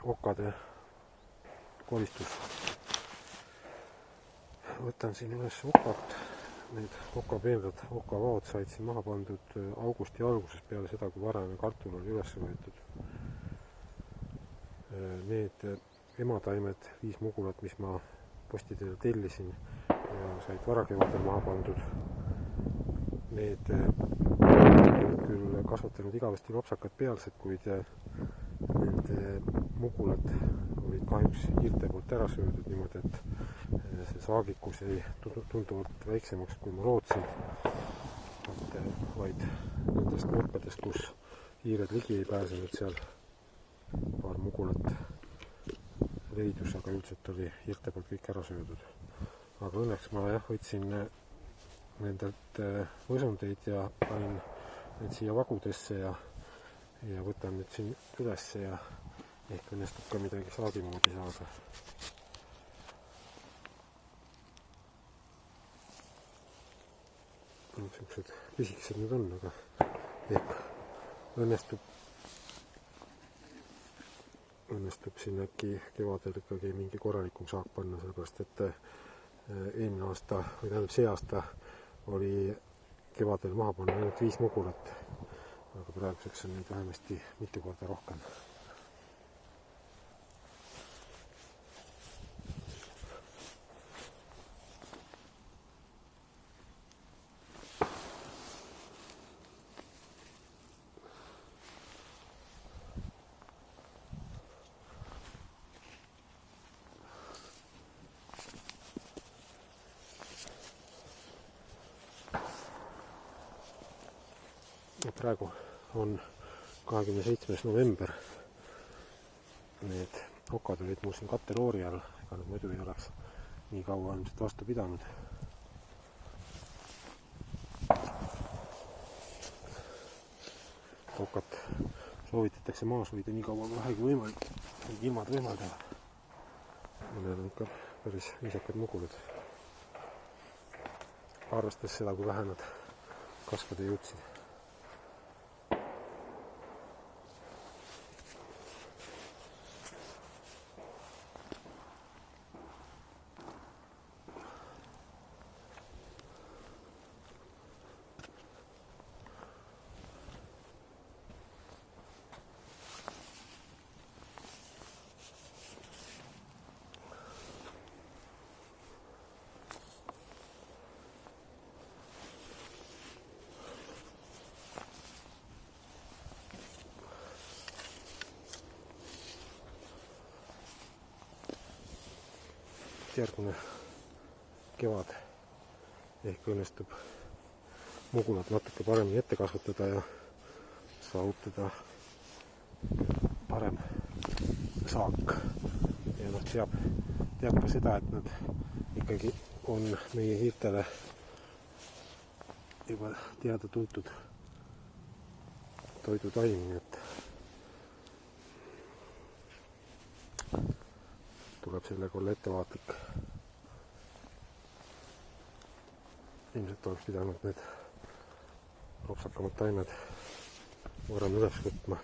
okade koristus. Võtan siin üles okat. Need okapeenrad, okavaod said siin maha pandud augusti alguses peale seda, kui varane kartul oli üles võetud. Need emataimed, 5 mugulat, mis ma postidele tellisin ja said varakevadel maha pandud. Need küll kasvatanud igavesti lopsakad pealsed, kuid nende mugulad olid kahjuks hirte poolt ära söödud niimoodi, et see saagikus jäi tunduvalt väiksemaks, kui ma lootsin. Vaid nendest nurkadest, kus hiired ligi ei pääsenud, seal paar mugulat leidus, aga üldiselt oli hirte poolt kõik ära söödud. Aga õnneks ma võtsin nendelt võsundeid ja panin need siia vagudesse ja võtan nüüd siin ülesse ja ehk õnnestub ka midagi saagi moodi saada. Niisugused pisikesed need on, aga ehk õnnestub siin äkki kevadel ikkagi mingi korralikum saak panna, sellepärast et eelmine aasta või tähendab see aasta oli kevadel maha panna ainult 5 mugulat, aga praeguseks on neid vähemasti mitu korda rohkem. Praegu on 27. november. Need okad olid mul siin katteloori all, ega nad muidu ei oleks nii kaua ilmselt vastu pidanud. Okat soovitatakse maas hoida nii kaua kui vähegi võimalik, ilmad võimaldavad. Mõnel on ikka päris viisakad mugulad. Arvestades seda, kui vähe nad kasvada jõudsid. Järgmine kevad ehk õnnestub mugulad natuke paremini ette kasvatada ja saavutada parem saak. Ja teab ka seda, et nad ikkagi on meie hiirtele juba teada tuntud toidutaim, nii et tuleb sellega olla ettevaatlik. Ilmselt oleks pidanud need lopsakamad taimed varem üles võtma.